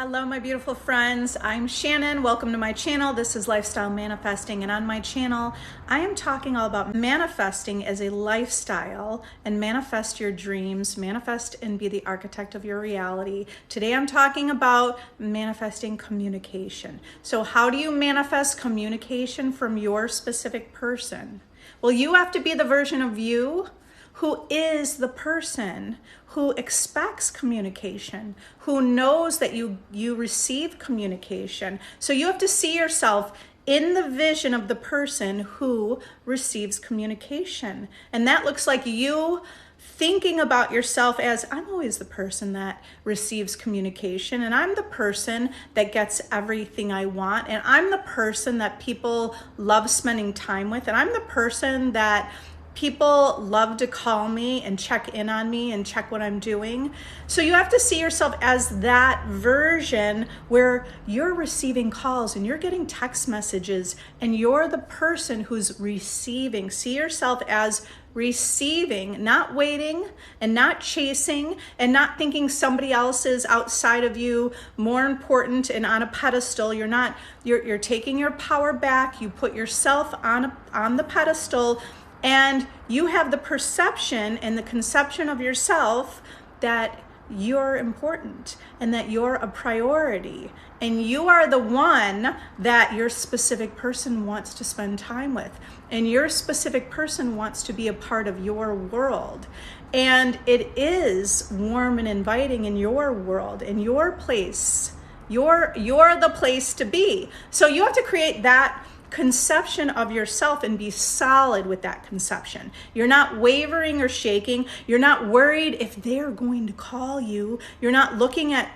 Hello, my beautiful friends. I'm Shannon. Welcome to my channel. This is Lifestyle Manifesting, and on my channel, I am talking all about manifesting as a lifestyle and manifest your dreams, manifest and be the architect of your reality. Today, I'm talking about manifesting communication. So how do you manifest communication from your specific person? Well, you have to be the version of you who is the person who expects communication, who knows that you receive communication. So you have to see yourself in the vision of the person who receives communication. And that looks like you thinking about yourself as, I'm always the person that receives communication, and I'm the person that gets everything I want, and I'm the person that people love spending time with, and I'm the person that people love to call me and check in on me and check what I'm doing. So you have to see yourself as that version where you're receiving calls and you're getting text messages and you're the person who's receiving. See yourself as receiving, not waiting and not chasing and not thinking somebody else is outside of you more important and on a pedestal. You're taking your power back. You put yourself on the pedestal, and you have the perception and the conception of yourself that you're important and that you're a priority. And you are the one that your specific person wants to spend time with. And your specific person wants to be a part of your world. And it is warm and inviting in your world, in your place. You're the place to be. So you have to create that conception of yourself and be solid with that conception. You're not wavering or shaking. You're not worried if they're going to call you. You're not looking at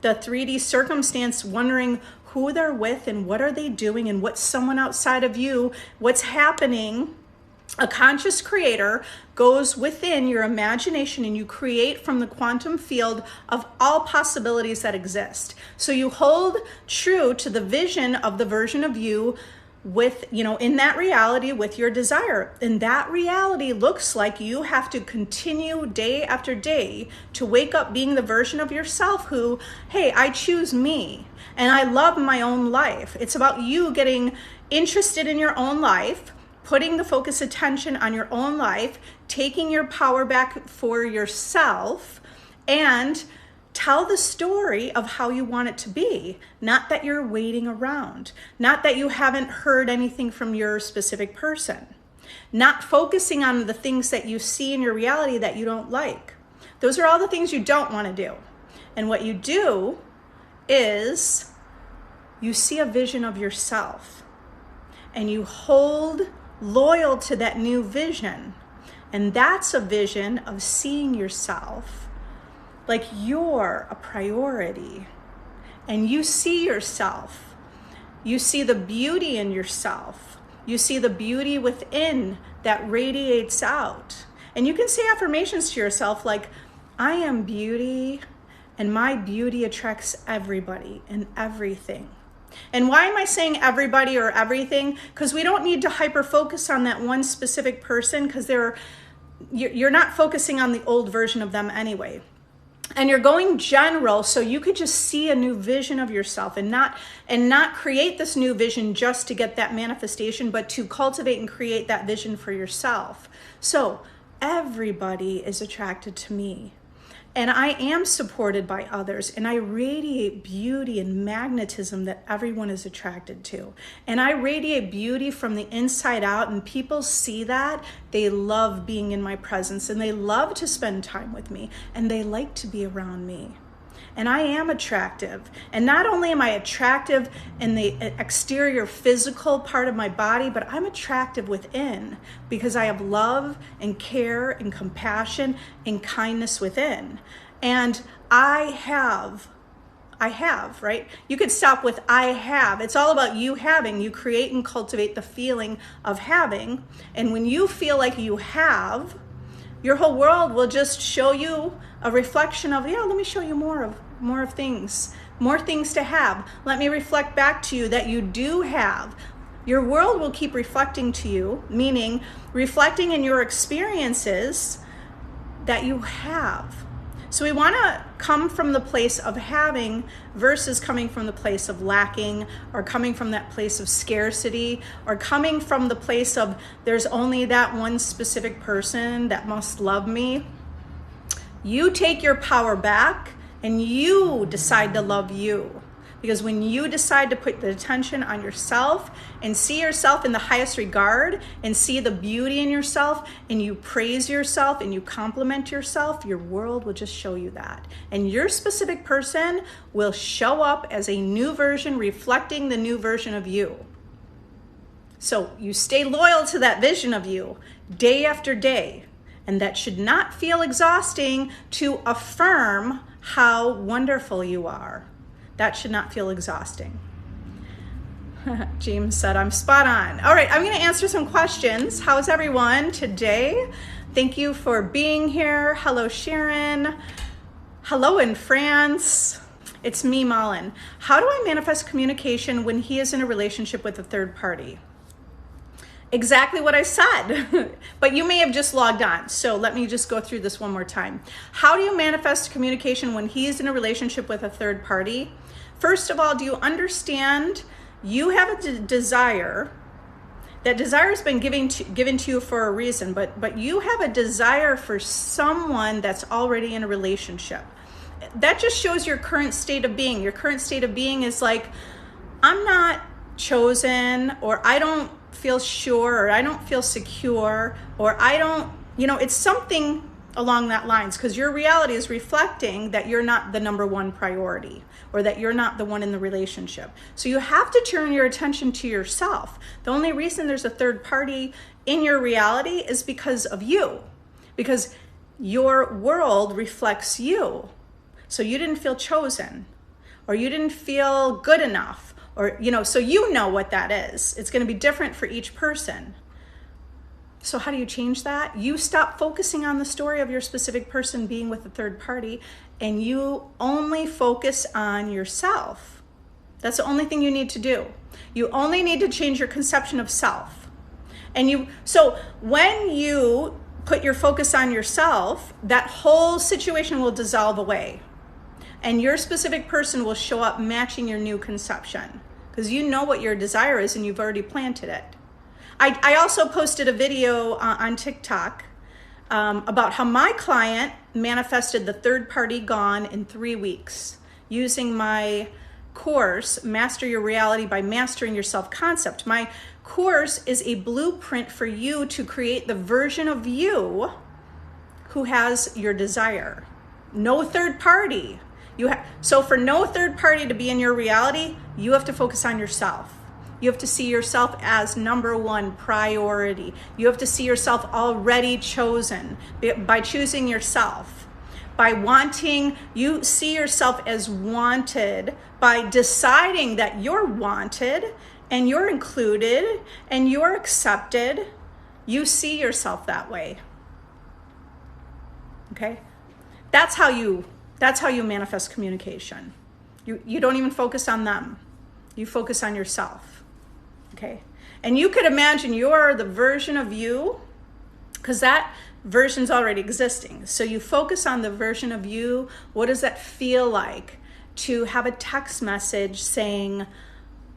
the 3D circumstance wondering who they're with and what are they doing and what's someone outside of you, what's happening. A conscious creator goes within your imagination and you create from the quantum field of all possibilities that exist. So you hold true to the vision of the version of you with, in that reality with your desire. And that reality looks like you have to continue day after day to wake up being the version of yourself who, hey, I choose me and I love my own life. It's about you getting interested in your own life, putting the focus attention on your own life, taking your power back for yourself, and tell the story of how you want it to be, not that you're waiting around, not that you haven't heard anything from your specific person, not focusing on the things that you see in your reality that you don't like. Those are all the things you don't want to do. And what you do is you see a vision of yourself and you hold loyal to that new vision. And that's a vision of seeing yourself like you're a priority, and you see yourself. You see the beauty in yourself. You see the beauty within that radiates out. And you can say affirmations to yourself like, I am beauty, and my beauty attracts everybody and everything. And why am I saying everybody or everything? Because we don't need to hyper focus on that one specific person, because you're not focusing on the old version of them anyway. And you're going general, so you could just see a new vision of yourself and not create this new vision just to get that manifestation, but to cultivate and create that vision for yourself. So everybody is attracted to me. And I am supported by others, and I radiate beauty and magnetism that everyone is attracted to. And I radiate beauty from the inside out, and people see that. They love being in my presence, and they love to spend time with me, and they like to be around me. And I am attractive. And not only am I attractive in the exterior physical part of my body, but I'm attractive within because I have love and care and compassion and kindness within. And I have, right? You could stop with I have. It's all about you having. You create and cultivate the feeling of having. And when you feel like you have, your whole world will just show you a reflection of, yeah, let me show you more of things, more things to have. Let me reflect back to you that you do have. Your world will keep reflecting to you, meaning reflecting in your experiences that you have. So we want to come from the place of having versus coming from the place of lacking, or coming from that place of scarcity, or coming from the place of there's only that one specific person that must love me. You take your power back and you decide to love you. Because when you decide to put the attention on yourself and see yourself in the highest regard and see the beauty in yourself, and you praise yourself and you compliment yourself, your world will just show you that. And your specific person will show up as a new version reflecting the new version of you. So you stay loyal to that vision of you day after day. And that should not feel exhausting to affirm how wonderful you are. That should not feel exhausting. James said, I'm spot on. All right, I'm going to answer some questions. How's everyone today? Thank you for being here. Hello, Sharon. Hello in France. It's me, Malin. How do I manifest communication when he is in a relationship with a third party? Exactly what I said, but you may have just logged on. So let me just go through this one more time. How do you manifest communication when he is in a relationship with a third party? First of all, do you understand you have a desire? That desire has been given to you for a reason, but you have a desire for someone that's already in a relationship. That just shows your current state of being. Your current state of being is like, I'm not chosen, or I don't feel sure, or I don't feel secure, or I don't, it's something along that lines, because your reality is reflecting that you're not the number one priority, or that you're not the one in the relationship. So you have to turn your attention to yourself. The only reason there's a third party in your reality is because of you, because your world reflects you. So you didn't feel chosen, or you didn't feel good enough, or, so you know what that is. It's going to be different for each person. So how do you change that? You stop focusing on the story of your specific person being with a third party, and you only focus on yourself. That's the only thing you need to do. You only need to change your conception of self. So when you put your focus on yourself, that whole situation will dissolve away. And your specific person will show up matching your new conception, because you know what your desire is and you've already planted it. I also posted a video on TikTok about how my client manifested the third party gone in 3 weeks using my course, Master Your Reality by Mastering Your Self-Concept. My course is a blueprint for you to create the version of you who has your desire. No third party. So for no third party to be in your reality, you have to focus on yourself. You have to see yourself as number one priority. You have to see yourself already chosen by choosing yourself. You see yourself as wanted by deciding that you're wanted and you're included and you're accepted. You see yourself that way. Okay? That's how you manifest communication. You don't even focus on them. You focus on yourself. Okay? And you could imagine you're the version of you, because that version's already existing. So you focus on the version of you. What does that feel like to have a text message saying,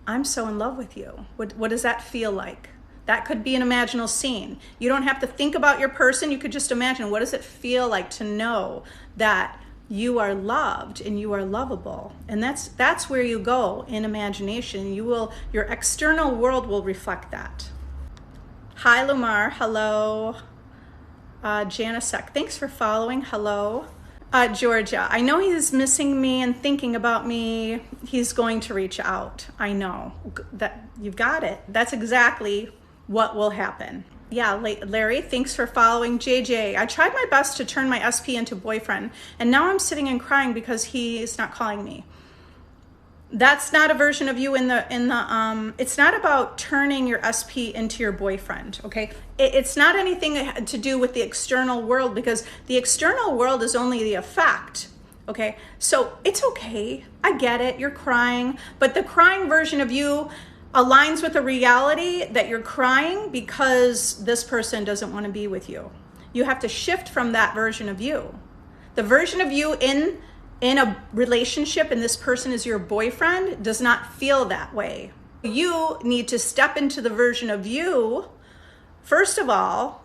I'm so in love with you? What does that feel like? That could be an imaginal scene. You don't have to think about your person. You could just imagine, what does it feel like to know that you are loved and you are lovable? And that's where you go in imagination. Your external world will reflect that. Hi, Lumar. Hello. Janisek, thanks for following. Hello. Georgia, I know he's missing me and thinking about me. He's going to reach out. I know. That you've got it. That's exactly what will happen. Yeah, Larry, thanks for following. JJ, I tried my best to turn my SP into boyfriend, and now I'm sitting and crying because he's not calling me. That's not a version of you it's not about turning your SP into your boyfriend, okay? It's not anything to do with the external world, because the external world is only the effect, okay? So it's okay, I get it, you're crying, but the crying version of you aligns with the reality that you're crying because this person doesn't want to be with you. You have to shift from that version of you. The version of you in a relationship, and this person is your boyfriend, does not feel that way. You need to step into the version of you. First of all,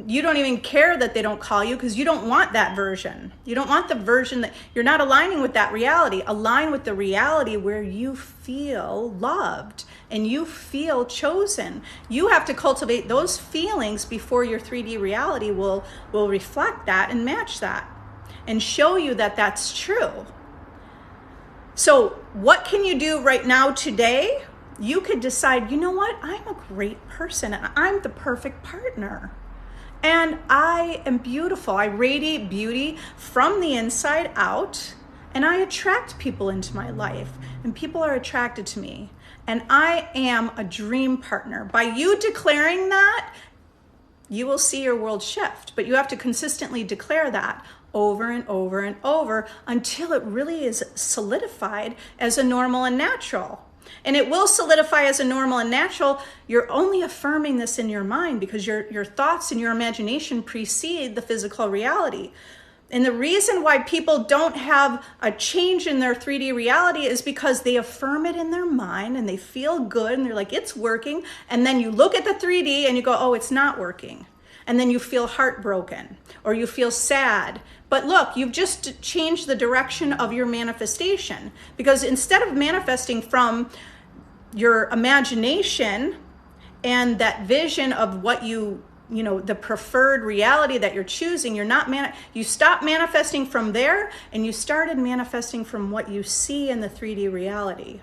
you don't even care that they don't call you because you don't want that version. You don't want the version that you're not aligning with that reality. Align with the reality where you feel loved and you feel chosen. You have to cultivate those feelings before your 3D reality will reflect that and match that and show you that that's true. So what can you do right now today? You could decide, you know what? I'm a great person and I'm the perfect partner. And I am beautiful. I radiate beauty from the inside out, and I attract people into my life, and people are attracted to me. And I am a dream partner. By you declaring that, you will see your world shift, but you have to consistently declare that over and over and over until it really is solidified as a normal and natural. And it will solidify as a normal and natural. You're only affirming this in your mind because your thoughts and your imagination precede the physical reality. And the reason why people don't have a change in their 3D reality is because they affirm it in their mind and they feel good and they're like, it's working. And then you look at the 3D and you go, oh, it's not working. And then you feel heartbroken or you feel sad. But look, you've just changed the direction of your manifestation, because instead of manifesting from your imagination and that vision of what you know, the preferred reality that you're choosing, you stop manifesting from there and you started manifesting from what you see in the 3D reality.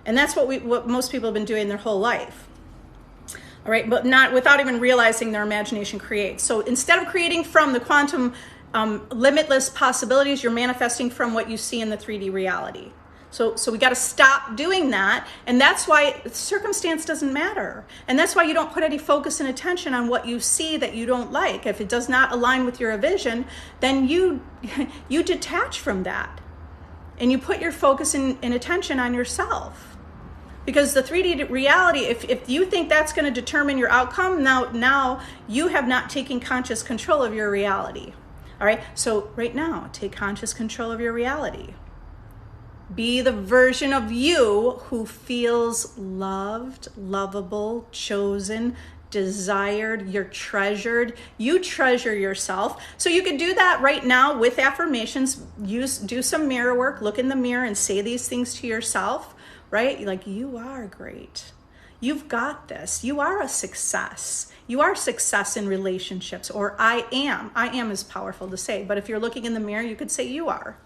And that's what most people have been doing their whole life. All right, but not without even realizing their imagination creates. So instead of creating from the quantum limitless possibilities, you're manifesting from what you see in the 3D reality. So we got to stop doing that. And that's why circumstance doesn't matter. And that's why you don't put any focus and attention on what you see that you don't like. If it does not align with your vision, then you detach from that. And you put your focus and attention on yourself. Because the 3D reality, if you think that's going to determine your outcome, now you have not taken conscious control of your reality. All right, so right now, take conscious control of your reality. Be the version of you who feels loved, lovable, chosen, desired, you're treasured. You treasure yourself. So you can do that right now with affirmations. Do some mirror work, look in the mirror and say these things to yourself, right? Like, you are great. You've got this. You are a success. You are success in relationships, or I am. I am is powerful to say, but if you're looking in the mirror, you could say you are.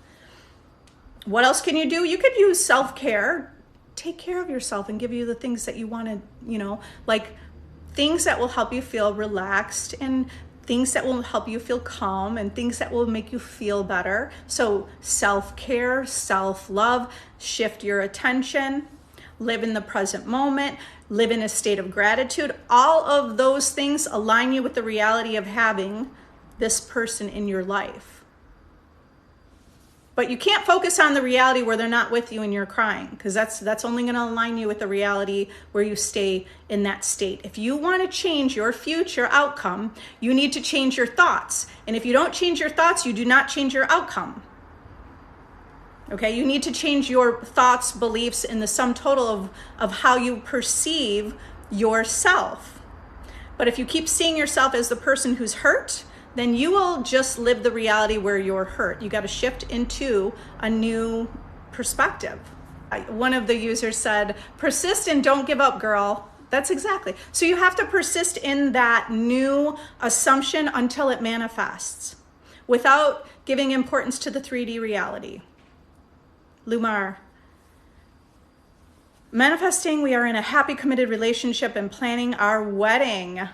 What else can you do? You could use self-care. Take care of yourself and give you the things that you want to, like things that will help you feel relaxed and things that will help you feel calm and things that will make you feel better. So self-care, self-love, shift your attention, live in the present moment, live in a state of gratitude. All of those things align you with the reality of having this person in your life. But you can't focus on the reality where they're not with you and you're crying, because that's only going to align you with the reality where you stay in that state. If you want to change your future outcome, you need to change your thoughts. And if you don't change your thoughts, you do not change your outcome. Okay, you need to change your thoughts, beliefs, and the sum total of how you perceive yourself. But if you keep seeing yourself as the person who's hurt, then you will just live the reality where you're hurt. You got to shift into a new perspective. One of the users said, persist and don't give up, girl. That's exactly. So you have to persist in that new assumption until it manifests without giving importance to the 3D reality. Lumar. Manifesting, we are in a happy, committed relationship and planning our wedding.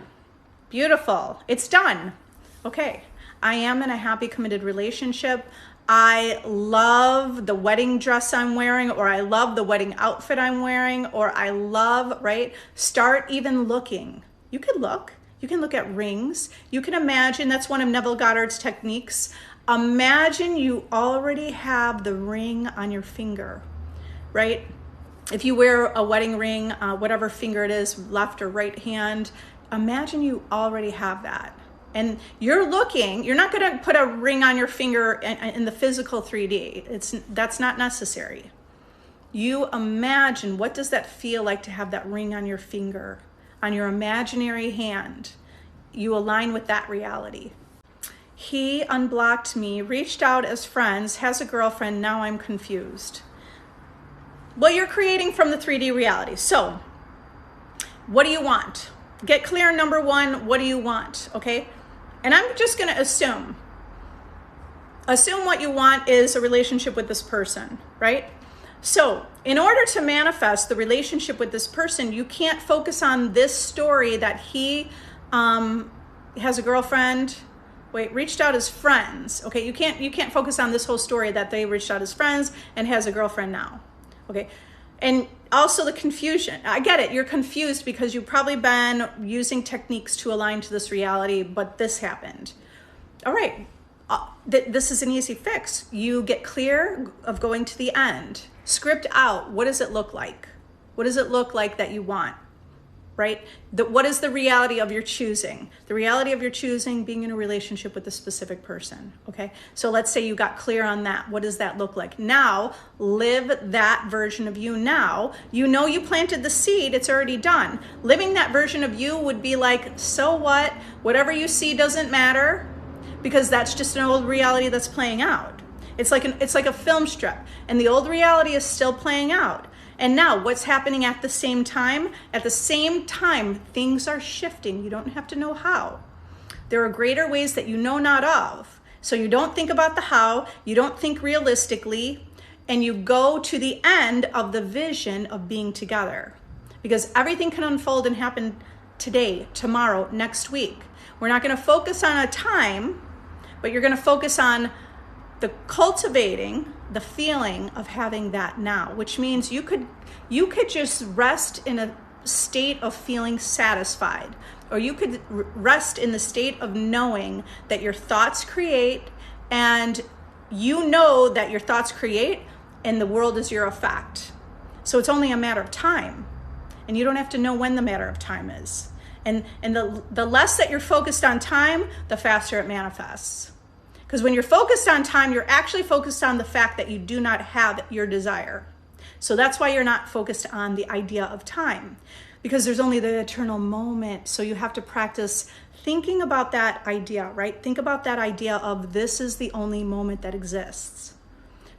Beautiful. It's done. Okay, I am in a happy, committed relationship. I love the wedding dress I'm wearing, or I love the wedding outfit I'm wearing, or I love, right? Start even looking. You can look. You can look at rings. You can imagine, that's one of Neville Goddard's techniques. Imagine you already have the ring on your finger, right? If you wear a wedding ring, whatever finger it is, left or right hand, imagine you already have that. And you're not going to put a ring on your finger in the physical 3D. That's not necessary. You imagine, what does that feel like to have that ring on your finger, on your imaginary hand? You align with that reality. He unblocked me, reached out as friends, has a girlfriend, now I'm confused. Well, you're creating from the 3D reality. So, what do you want? Get clear on number one, what do you want, okay? And I'm just gonna assume what you want is a relationship with this person, right? So in order to manifest the relationship with this person, you can't focus on this story that he has a girlfriend, reached out as friends, okay? You can't focus on this whole story that they reached out as friends and has a girlfriend now, okay? And also the confusion. I get it, you're confused because you've probably been using techniques to align to this reality, but this happened. All right, this is an easy fix. You get clear of going to the end. Script out, what does it look like? What does it look like that you want, right? What is the reality of your choosing? The reality of your choosing being in a relationship with a specific person, okay? So let's say you got clear on that. What does that look like? Now, live that version of you now. You know you planted the seed, it's already done. Living that version of you would be like, so what? Whatever you see doesn't matter, because that's just an old reality that's playing out. It's like a film strip, and the old reality is still playing out. And now what's happening at the same time? At the same time, things are shifting. You don't have to know how. There are greater ways that you know not of. So you don't think about the how, you don't think realistically, and you go to the end of the vision of being together. Because everything can unfold and happen today, tomorrow, next week. We're not gonna focus on a time, but you're gonna focus on the cultivating the feeling of having that now, which means you could just rest in a state of feeling satisfied, or you could rest in the state of knowing that your thoughts create, and you know that your thoughts create and the world is your effect. So it's only a matter of time, and you don't have to know when the matter of time is. And the less that you're focused on time, the faster it manifests. Because when you're focused on time, you're actually focused on the fact that you do not have your desire. So that's why you're not focused on the idea of time, because there's only the eternal moment. So you have to practice thinking about that idea, right? Think about that idea of this is the only moment that exists.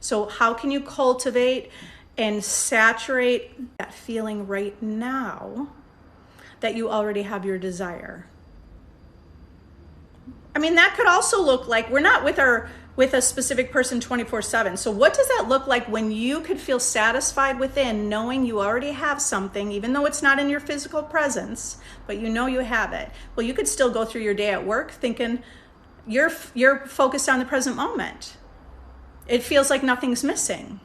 So how can you cultivate and saturate that feeling right now that you already have your desire? I mean, that could also look like we're not with a specific person 24/7. So what does that look like when you could feel satisfied within, knowing you already have something, even though it's not in your physical presence, but you know you have it? Well, you could still go through your day at work thinking you're focused on the present moment. It feels like nothing's missing.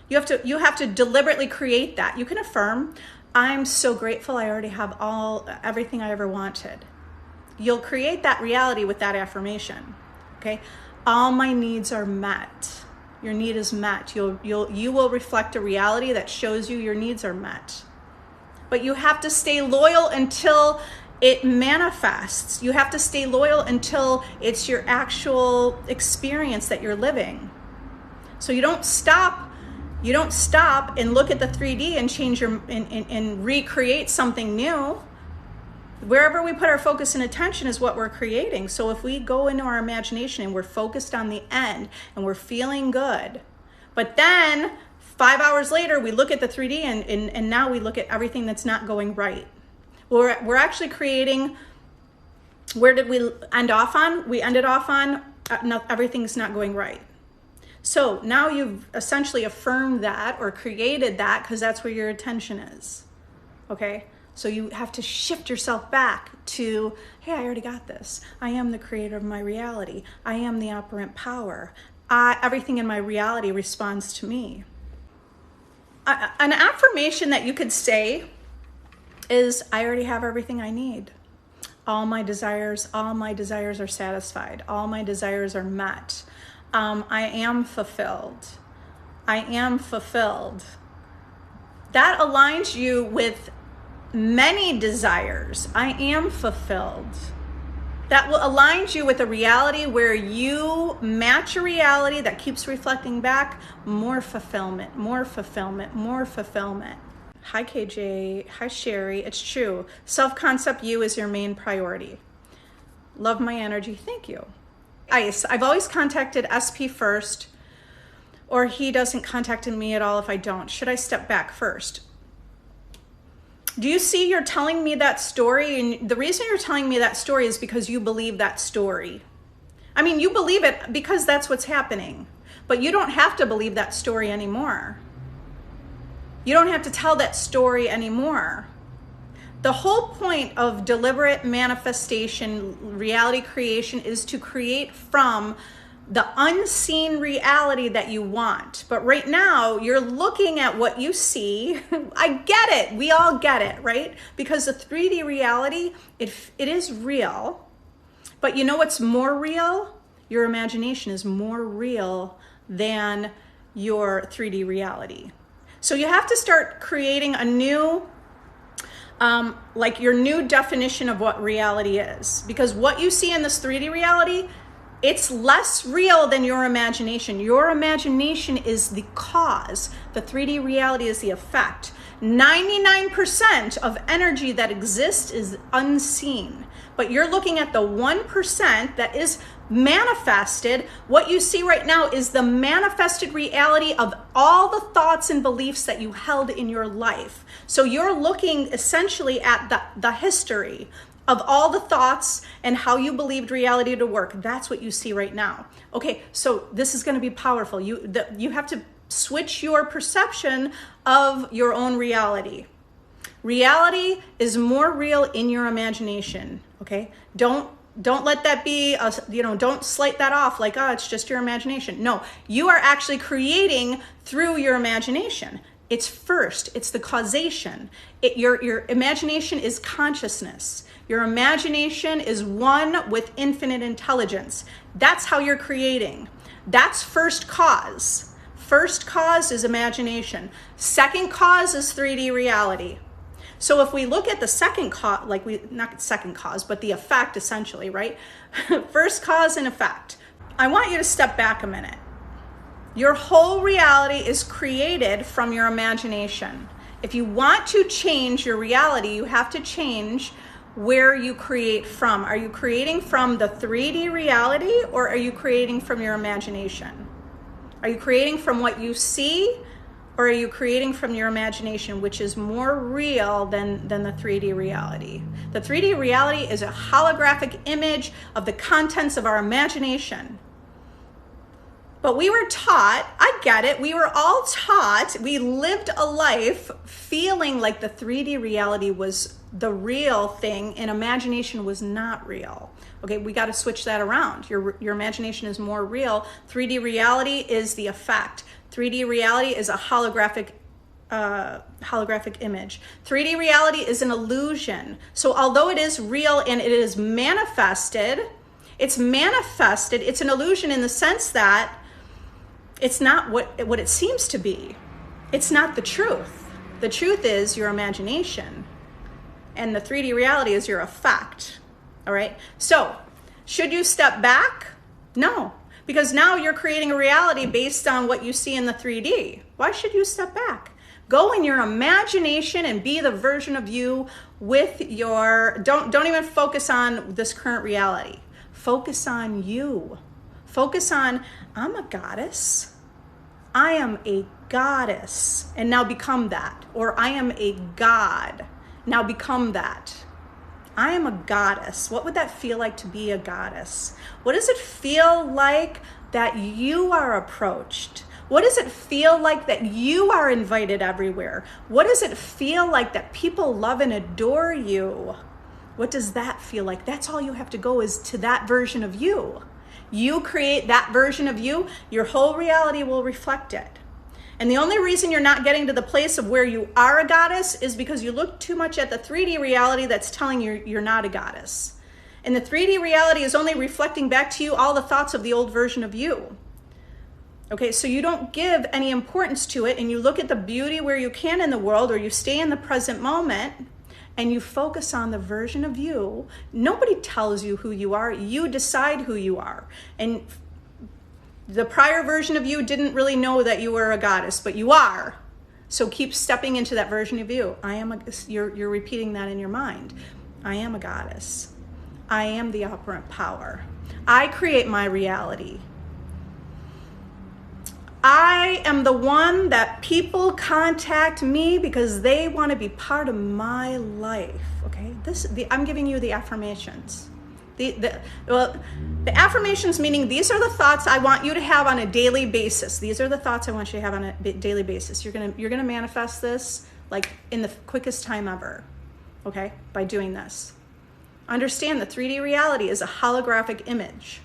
You have to deliberately create that. You can affirm, I'm so grateful I already have everything I ever wanted. You'll create that reality with that affirmation, okay? All my needs are met. Your need is met. You will reflect a reality that shows you your needs are met. But you have to stay loyal until it manifests. You have to stay loyal until it's your actual experience that you're living. So you don't stop and look at the 3D and change and recreate something new. Wherever we put our focus and attention is what we're creating. So if we go into our imagination and we're focused on the end and we're feeling good, but then 5 hours later we look at the 3D and now we look at everything that's not going right. We're actually creating, where did we end off on? We ended off on everything's not going right. So now you've essentially affirmed that or created that because that's where your attention is, okay? So you have to shift yourself back to, hey, I already got this. I am the creator of my reality. I am the operant power. Everything in my reality responds to me. An affirmation that you could say is, I already have everything I need. All my desires are satisfied. All my desires are met. I am fulfilled. I am fulfilled. That aligns you with many desires. I am fulfilled. That will align you with a reality where you match a reality that keeps reflecting back more fulfillment, more fulfillment, more fulfillment. Hi KJ, hi Sherry, it's true. Self-concept you is your main priority. Love my energy, thank you. Ice, I've always contacted SP first, or he doesn't contact me at all if I don't. Should I step back first? Do you see you're telling me that story? And the reason you're telling me that story is because you believe that story. I mean, you believe it because that's what's happening, but you don't have to believe that story anymore. You don't have to tell that story anymore. The whole point of deliberate manifestation, reality creation, is to create from the unseen reality that you want. But right now, you're looking at what you see. I get it. We all get it, right? Because the 3D reality, it is real. But you know what's more real? Your imagination is more real than your 3D reality. So you have to start creating a new, like your new definition of what reality is. Because what you see in this 3D reality, it's less real than your imagination. Your imagination is the cause. The 3D reality is the effect. 99% of energy that exists is unseen. But you're looking at the 1% that is manifested. What you see right now is the manifested reality of all the thoughts and beliefs that you held in your life. So you're looking essentially at the history of all the thoughts and how you believed reality to work. That's what you see right now. Okay, so this is gonna be powerful. You have to switch your perception of your own reality. Reality is more real in your imagination, okay? Don't let that be, don't slight that off like, oh, it's just your imagination. No, you are actually creating through your imagination. It's first, it's the causation. Your imagination is consciousness. Your imagination is one with infinite intelligence. That's how you're creating. That's first cause. First cause is imagination. Second cause is 3D reality. So if we look at the second cause, not second cause, but the effect essentially, right? First cause and effect. I want you to step back a minute. Your whole reality is created from your imagination. If you want to change your reality, you have to change where you create from. Are you creating from the 3D reality, or are you creating from your imagination? Are you creating from what you see, or are you creating from your imagination, which is more real than the 3D reality? The 3D reality is a holographic image of the contents of our imagination. But we were taught, I get it, we were all taught, we lived a life feeling like the 3D reality was the real thing and imagination was not real. Okay, we got to switch that around. Your imagination is more real. 3D reality is the effect. 3D reality is a holographic image. 3D reality is an illusion. So although it is real and it is manifested, it's an illusion in the sense that it's not what it seems to be. It's not the truth. The truth is your imagination. And the 3D reality is your effect. All right? So, should you step back? No. Because now you're creating a reality based on what you see in the 3D. Why should you step back? Go in your imagination and be the version of you with your, don't even focus on this current reality. Focus on you. Focus on, I'm a goddess. I am a goddess. And now become that. Or I am a god. Now become that. I am a goddess. What would that feel like to be a goddess? What does it feel like that you are approached? What does it feel like that you are invited everywhere? What does it feel like that people love and adore you? What does that feel like? That's all you have to go is to that version of you. You create that version of you, your whole reality will reflect it. And the only reason you're not getting to the place of where you are a goddess is because you look too much at the 3D reality that's telling you you're not a goddess. And the 3D reality is only reflecting back to you all the thoughts of the old version of you. Okay, so you don't give any importance to it and you look at the beauty where you can in the world, or you stay in the present moment and you focus on the version of you. Nobody tells you who you are. You decide who you are. And the prior version of you didn't really know that you were a goddess, but you are. So keep stepping into that version of you. You're repeating that in your mind. I am a goddess. I am the operant power. I create my reality. I am the one that people contact me because they want to be part of my life. Okay, I'm giving you the affirmations. The affirmations meaning these are the thoughts I want you to have on a daily basis. These are the thoughts I want you to have on a daily basis. You're gonna manifest this like in the quickest time ever. Okay, by doing this. Understand the 3D reality is a holographic image.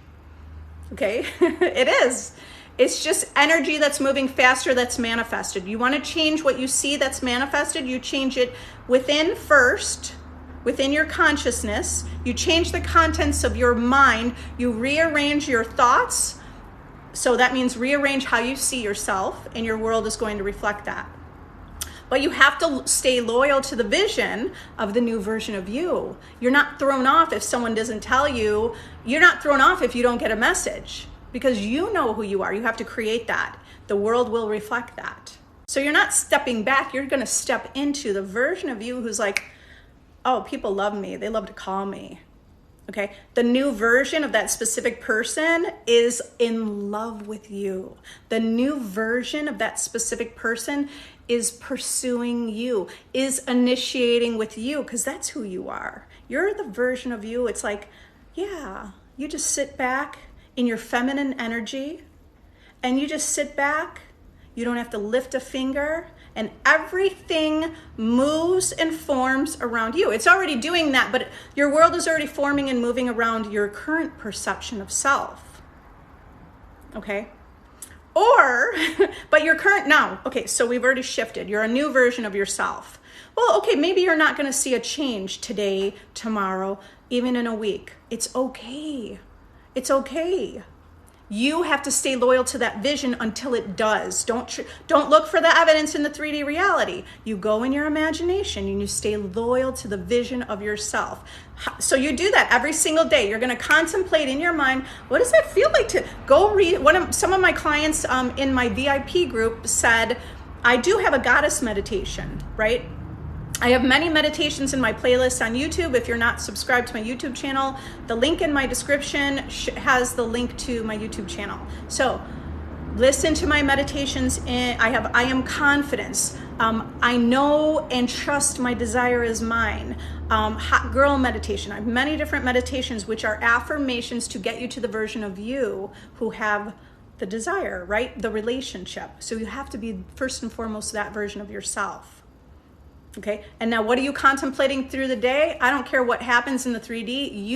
Okay, it is. It's just energy that's moving faster that's manifested. You want to change what you see that's manifested, you change it within first. Within your consciousness, you change the contents of your mind, you rearrange your thoughts. So that means rearrange how you see yourself, and your world is going to reflect that. But you have to stay loyal to the vision of the new version of you. You're not thrown off if someone doesn't tell you. You're not thrown off if you don't get a message, because you know who you are. You have to create that. The world will reflect that. So you're not stepping back. You're going to step into the version of you who's like, oh, people love me. They love to call me. Okay. The new version of that specific person is in love with you. The new version of that specific person is pursuing you, is initiating with you, because that's who you are. You're the version of you. It's like, yeah, you just sit back in your feminine energy and you just sit back. You don't have to lift a finger. And everything moves and forms around you. It's already doing that, but your world is already forming and moving around your current perception of self. Okay? Or, but your current, now, okay, so we've already shifted. You're a new version of yourself. Well, okay, maybe you're not going to see a change today, tomorrow, even in a week. It's okay. It's okay. You have to stay loyal to that vision until it does. Don't look for the evidence in the 3D reality. You go in your imagination and you stay loyal to the vision of yourself. So you do that every single day. You're going to contemplate in your mind, what does that feel like to go read? Some of my clients in my VIP group said, I do have a goddess meditation, right? I have many meditations in my playlist on YouTube. If you're not subscribed to my YouTube channel, the link in my description has the link to my YouTube channel. So listen to my meditations. I am confidence. I know and trust my desire is mine. Hot girl meditation. I have many different meditations, which are affirmations to get you to the version of you who have the desire, right? The relationship. So you have to be first and foremost that version of yourself. Okay, and now what are you contemplating through the day? I don't care what happens in the 3D.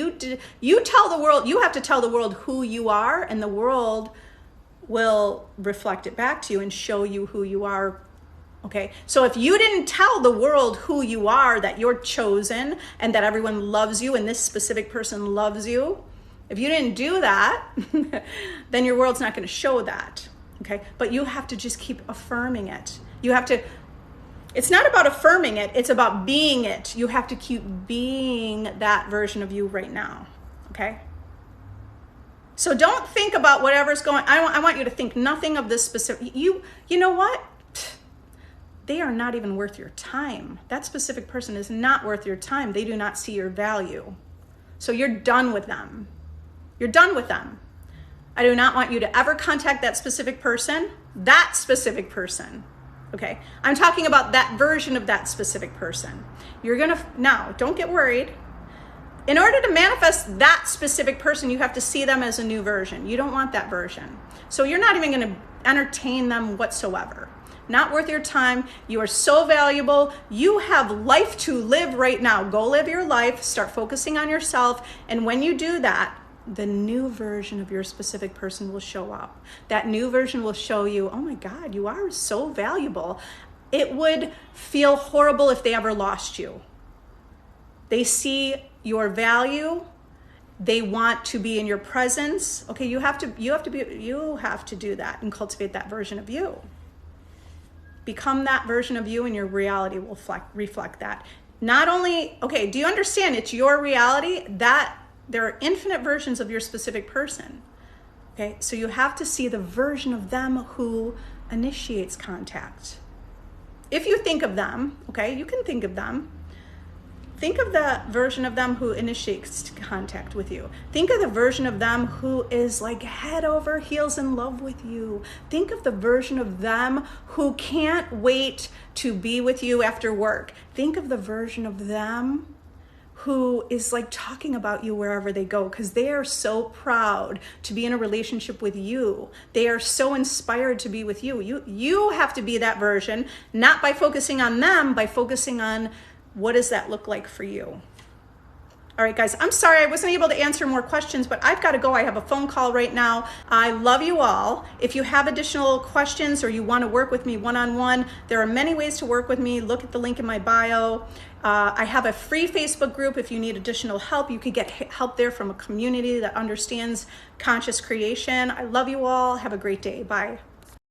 You tell the world, you have to tell the world who you are, and the world will reflect it back to you and show you who you are. Okay, so if you didn't tell the world who you are, that you're chosen and that everyone loves you and this specific person loves you, if you didn't do that, then your world's not going to show that. Okay, but you have to just keep affirming it. You have to. It's not about affirming it, it's about being it. You have to keep being that version of you right now, okay? So don't think about whatever's going, I want you to think nothing of this specific, you know what? They are not even worth your time. That specific person is not worth your time. They do not see your value. So you're done with them. You're done with them. I do not want you to ever contact that specific person, okay? I'm talking about that version of that specific person. Now, don't get worried. In order to manifest that specific person, you have to see them as a new version. You don't want that version. So you're not even going to entertain them whatsoever. Not worth your time. You are so valuable. You have life to live right now. Go live your life. Start focusing on yourself. And when you do that, the new version of your specific person will show up. That new version will show you, oh my God, you are so valuable. It would feel horrible if they ever lost you. They see your value. They want to be in your presence. Okay, you have to do that and cultivate that version of you. Become that version of you, and your reality will reflect that. Not only, okay, do you understand it's your reality? That there are infinite versions of your specific person. Okay, so you have to see the version of them who initiates contact. If you think of them, okay, you can think of them. Think of the version of them who initiates contact with you. Think of the version of them who is like head over heels in love with you. Think of the version of them who can't wait to be with you after work. Think of the version of them who is like talking about you wherever they go because they are so proud to be in a relationship with you. They are so inspired to be with you. You have to be that version, not by focusing on them, by focusing on what does that look like for you. All right, guys, I'm sorry I wasn't able to answer more questions, but I've got to go. I have a phone call right now. I love you all. If you have additional questions or you want to work with me one-on-one, there are many ways to work with me. Look at the link in my bio. I have a free Facebook group. If you need additional help, you could get help there from a community that understands conscious creation. I love you all. Have a great day. Bye.